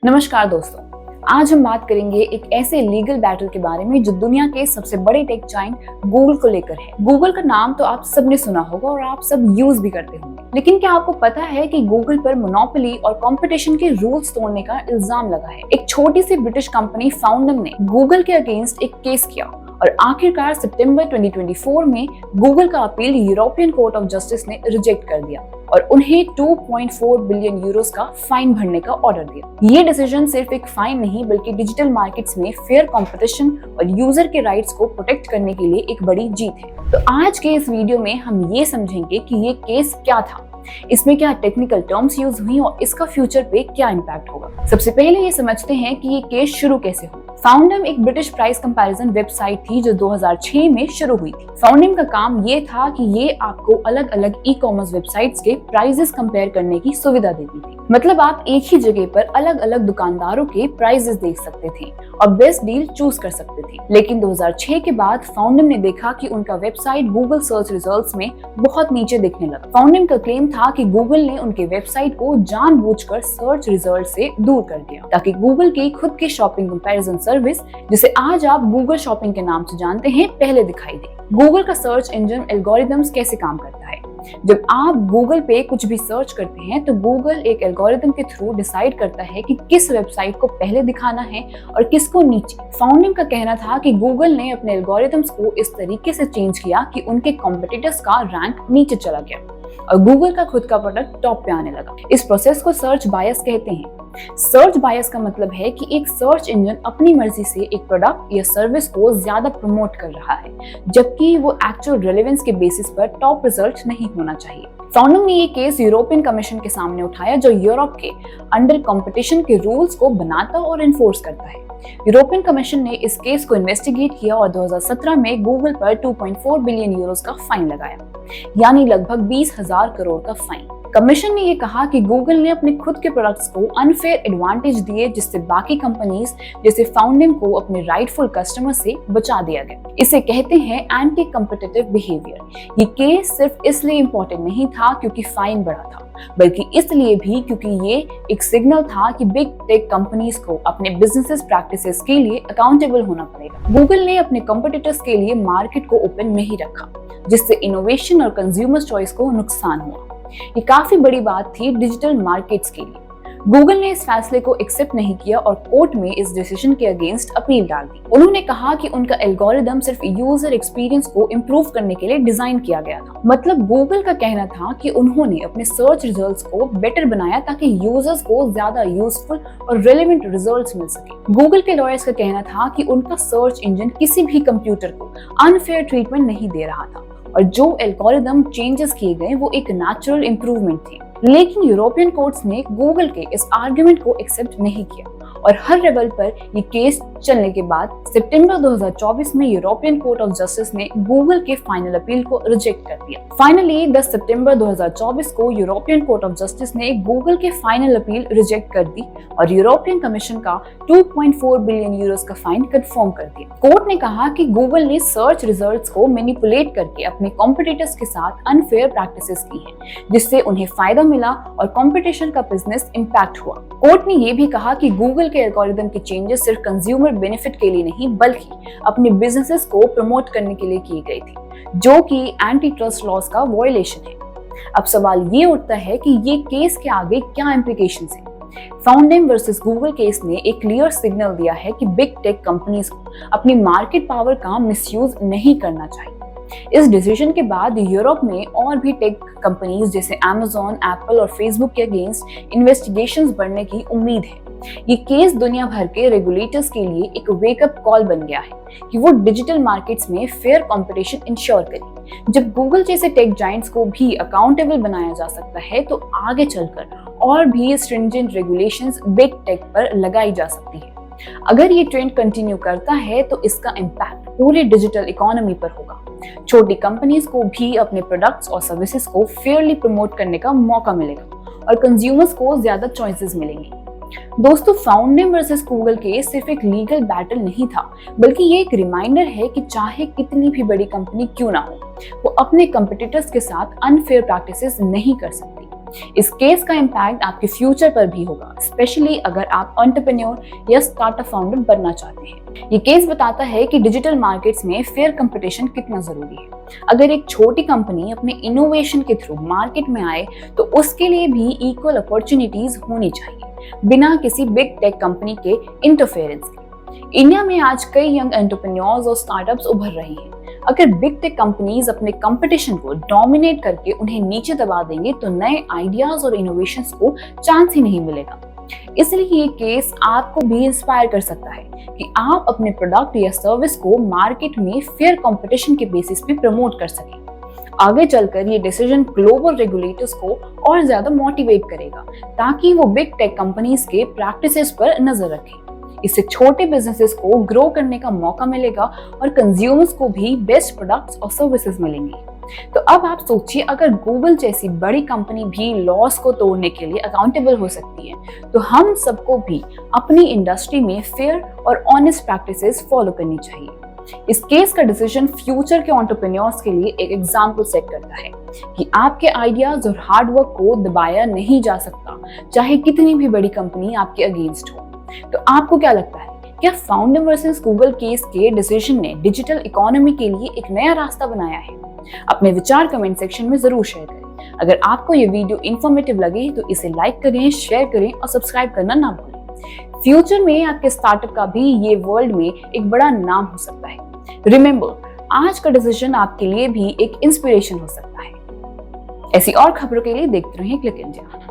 नमस्कार दोस्तों, आज हम बात करेंगे एक ऐसे लीगल बैटल के बारे में जो दुनिया के सबसे बड़े टेक जायंट गूगल को लेकर है। गूगल का नाम तो आप सबने सुना होगा और आप सब यूज भी करते होंगे, लेकिन क्या आपको पता है कि गूगल पर मोनोपोली और कंपटीशन के रूल्स तोड़ने का इल्जाम लगा है। एक छोटी सी ब्रिटिश कंपनी फाउंडम ने गूगल के अगेंस्ट एक केस किया और आखिरकार सितंबर 2024 में गूगल का appeal European court of justice ने रिजेक्ट कर दिया और उन्हें 2.4 बिलियन यूरोस का फाइन भरने का ऑर्डर दिया। ये डिसीजन सिर्फ एक फाइन नहीं बल्कि डिजिटल मार्केट्स में फेयर कंपटीशन और यूजर के राइट्स को प्रोटेक्ट करने के लिए एक बड़ी जीत है। तो आज के इस वीडियो में हम ये समझेंगे कि ये केस क्या था, इसमें क्या टेक्निकल टर्म्स यूज हुई और इसका फ्यूचर पे क्या इम्पैक्ट होगा। सबसे पहले ये समझते हैं कि ये केस शुरू कैसे हुआ। फाउंडम एक ब्रिटिश प्राइस कंपैरिजन वेबसाइट थी जो 2006 में शुरू हुई थी। फाउंडम का काम ये था कि ये आपको अलग अलग ई कॉमर्स वेबसाइट्स के प्राइजेस कंपेयर करने की सुविधा देती थी। मतलब आप एक ही जगह पर अलग अलग दुकानदारों के प्राइजेस देख सकते थे और बेस्ट डील चूज कर सकते थे। लेकिन 2006 के बाद फाउंडम ने देखा कि उनका वेबसाइट गूगल सर्च रिजल्ट्स में बहुत नीचे दिखने लगा। फाउंडम का क्लेम था कि गूगल ने उनके वेबसाइट को जानबूझकर सर्च रिजल्ट से दूर कर दिया ताकि गूगल की खुद की शॉपिंग कंपैरिजन सर्विस, जिसे आज आप गूगल शॉपिंग के नाम से जानते हैं, पहले दिखाई दे। गूगल का सर्च इंजन एल्गोरिथम्स कैसे काम करता है? जब आप गूगल पे कुछ भी सर्च करते हैं तो गूगल एक एल्गोरिथम के थ्रू डिसाइड करता है कि किस वेबसाइट को पहले दिखाना है और किसको नीचे। फाउंडिंग का कहना था कि गूगल ने अपने एल्गोरिथम्स को इस तरीके से चेंज किया कि उनके कॉम्पिटिटर्स का रैंक नीचे चला गया और गूगल का खुद का प्रोडक्ट टॉप पे आने लगा। इस प्रोसेस को सर्च बायस कहते हैं। सर्च बायस का मतलब है कि एक सर्च इंजन अपनी मर्जी से एक प्रोडक्ट या सर्विस को ज्यादा प्रमोट कर रहा है, जबकि वो एक्चुअल रेलेवेंस के बेसिस पर टॉप रिजल्ट नहीं होना चाहिए। फाउंडम ने ये केस यूरोपियन कमीशन के सामने उठाया जो यूरोप के अंडर कंपटीशन के रूल्स को बनाता और एनफोर्स करता है। यूरोपियन कमीशन ने इस केस को इन्वेस्टिगेट किया और 2017 में गूगल पर 2.4 बिलियन यूरोस का फाइन लगाया, यानी लगभग 20,000 करोड़ का फाइन। कमीशन ने ये कहा कि गूगल ने अपने खुद के प्रोडक्ट्स को अनफेयर एडवांटेज दिए जिससे बाकी कंपनीज जैसे फाउंडम को अपने राइटफुल कस्टमर से बचा दिया गया। इसे कहते हैं एंटी कॉम्पिटिटिव बिहेवियर। ये केस सिर्फ इसलिए इम्पोर्टेंट नहीं था क्योंकि फाइन बढ़ा था, बल्कि इसलिए भी क्योंकि ये एक सिग्नल था कि बिग टेक कंपनीज को अपने बिजनेस प्रैक्टिसेस के लिए अकाउंटेबल होना पड़ेगा। गूगल ने अपने कॉम्पिटिटर्स के लिए मार्केट को ओपन नहीं रखा, जिससे इनोवेशन और कंज्यूमर चॉइस को नुकसान हुआ। ये काफी बड़ी बात थी डिजिटल मार्केट्स के लिए। गूगल ने इस फैसले को एक्सेप्ट नहीं किया और कोर्ट में इस डिसीजन के अगेंस्ट अपील डाल दी। उन्होंने कहा कि उनका एल्गोरिथम सिर्फ यूजर एक्सपीरियंस को इम्प्रूव करने के लिए डिजाइन किया गया था। मतलब गूगल का कहना था कि उन्होंने अपने सर्च रिजल्ट्स को बेटर बनाया ताकि यूजर्स को ज्यादा यूजफुल और रेलेवेंट रिजल्ट्स मिल सके। गूगल के लॉयर्स का कहना था कि उनका सर्च इंजन किसी भी कंप्यूटर को अनफेयर ट्रीटमेंट नहीं दे रहा था और जो एल्गोरिथम चेंजेस किए गए वो एक नेचुरल इंप्रूवमेंट थे। लेकिन यूरोपियन कोर्ट्स ने गूगल के इस आर्गुमेंट को एक्सेप्ट नहीं किया और हर लेवल पर ये केस चलने के बाद सितंबर 2024 में यूरोपियन कोर्ट ऑफ जस्टिस ने गूगल के फाइनल अपील को रिजेक्ट कर दिया। फाइनली 10 सितंबर 2024 को यूरोपियन कोर्ट ऑफ जस्टिस ने गूगल के फाइनल अपील रिजेक्ट कर दी और यूरोपियन कमीशन का 2.4 बिलियन यूरोस का फाइन कंफर्म कर दिया। कोर्ट ने कहा कि गूगल ने सर्च रिजल्ट्स को मैनिपुलेट करके अपने कॉम्पिटिटर्स के साथ अनफेयर प्रैक्टिसेस की हैं, जिससे उन्हें फायदा मिला और कंपटीशन का बिजनेस इंपैक्ट हुआ। कोर्ट ने यह भी कहा कि गूगल के एल्गोरिथम के चेंजेस सिर्फ कंज्यूमर बेनिफिट के लिए नहीं बल्कि अपने बिजनेसेस को प्रमोट करने के लिए की गई थी, जो कि एंटी ट्रस्ट लॉज का वायलेशन है। अब सवाल ये उठता है कि ये केस के आगे क्या इम्प्लीकेशंस हैं। फाउंडम वर्सेस गूगल केस ने एक क्लियर सिग्नल दिया है कि बिग टेक कंपनीज को अपनी मार्केट पावर का मिसयूज नहीं करना चाहिए। इस डिसीजन के बाद यूरोप में और भी टेक कंपनीज जैसे Amazon, एप्पल और फेसबुक के अगेंस्ट इन्वेस्टिगेशंस बढ़ने की उम्मीद है। ये केस दुनिया भर के रेगुलेटर्स के लिए एक वेकअप कॉल बन गया है कि वो डिजिटल मार्केट्स में फेयर कंपटीशन इंश्योर करें। जब गूगल जैसे टेक जायंट्स को भी अकाउंटेबल बनाया जा सकता है तो आगे चलकर और भी स्ट्रिंजेंट रेगुलेशंस बिग टेक पर लगाई जा सकती है। अगर ये ट्रेंड कंटिन्यू करता है तो इसका इम्पैक्ट पूरे डिजिटल इकोनॉमी पर होगा। छोटी कंपनीज को भी अपने प्रोडक्ट्स और सर्विसेज को फेयरली प्रमोट करने का मौका मिलेगा और कंज्यूमर्स को ज्यादा चॉइसेस मिलेंगी। दोस्तों, फाउंडम वर्सेस गूगल केस सिर्फ एक लीगल बैटल नहीं था, बल्कि ये एक रिमाइंडर है कि चाहे कितनी भी बड़ी कंपनी क्यों ना हो, वो अपने कंपटीटर्स के साथ अनफेयर प्रैक्टिसेस नहीं कर सकती। इस केस का इम्पैक्ट आपके फ्यूचर पर भी होगा, स्पेशली अगर आप एंटरप्रेन्योर या स्टार्टअप फाउंडर बनना चाहते हैं। ये केस बताता है कि डिजिटल मार्केट्स में फेयर कंपटीशन कितना जरूरी है। अगर एक छोटी कंपनी अपने इनोवेशन के थ्रू मार्केट में आए तो उसके लिए भी इक्वल अपॉर्चुनिटीज होनी चाहिए, बिना किसी बिग टेक कंपनी के इंटरफेरेंस के। इंडिया में आज कई यंग एंटरप्रेन्योर्स और स्टार्टअप्स उभर रहे हैं। अगर बिग टेक कंपनीज अपने कंपटीशन को डोमिनेट करके उन्हें नीचे दबा देंगे तो नए आइडियाज और इनोवेशंस को चांस ही नहीं मिलेगा। इसलिए ये केस आपको भी इंस्पायर कर सकता है कि आप अपने प्रोडक्ट या सर्विस को मार्केट में फेयर कंपटीशन के बेसिस पे प्रमोट कर सकें। आगे चलकर ये डिसीजन ग्लोबल रेगुलेटर्स को और ज्यादा मोटिवेट करेगा, ताकि वो बिग टेक कंपनीज के प्रैक्टिसेस पर नजर रखें। इससे छोटे बिजनेसेस को ग्रो करने का मौका मिलेगा और कंज्यूमर्स को भी बेस्ट प्रोडक्ट्स और सर्विसेज मिलेंगे। तो अब आप सोचिए, अगर गूगल जैसी बड़ी कंपनी भी लॉस को तोड़ने के लिए अकाउंटेबल हो सकती है, तो हम सबको भी अपनी इंडस्ट्री में फेयर और ऑनेस्ट प्रैक्टिसेस फॉलो करनी चाहिए। इस केस का डिसीजन फ्यूचर के एंटरप्रेन्योर्स के लिए एक एग्जाम्पल सेट करता है कि आपके आइडियाज और हार्डवर्क को दबाया नहीं जा सकता, चाहे कितनी भी बड़ी कंपनी आपके अगेंस्ट हो। तो आपको क्या लगता है, क्या फाउंडर वर्सेस गूगल केस के डिसीजन ने डिजिटल इकोनॉमी के लिए एक नया रास्ता बनाया है? अपने विचार कमेंट सेक्शन में जरूर शेयर करें। अगर आपको ये वीडियो इंफॉर्मेटिव लगे तो इसे लाइक करें, शेयर करें और सब्सक्राइब करना ना भूलें। फ्यूचर में आपके स्टार्टअप का भी ये वर्ल्ड में एक बड़ा नाम हो सकता है। रिमेंबर, आज का डिसीजन आपके लिए भी एक इंस्पिरेशन हो सकता है। ऐसी और खबरों के लिए देखते रहें क्लिक इंडिया।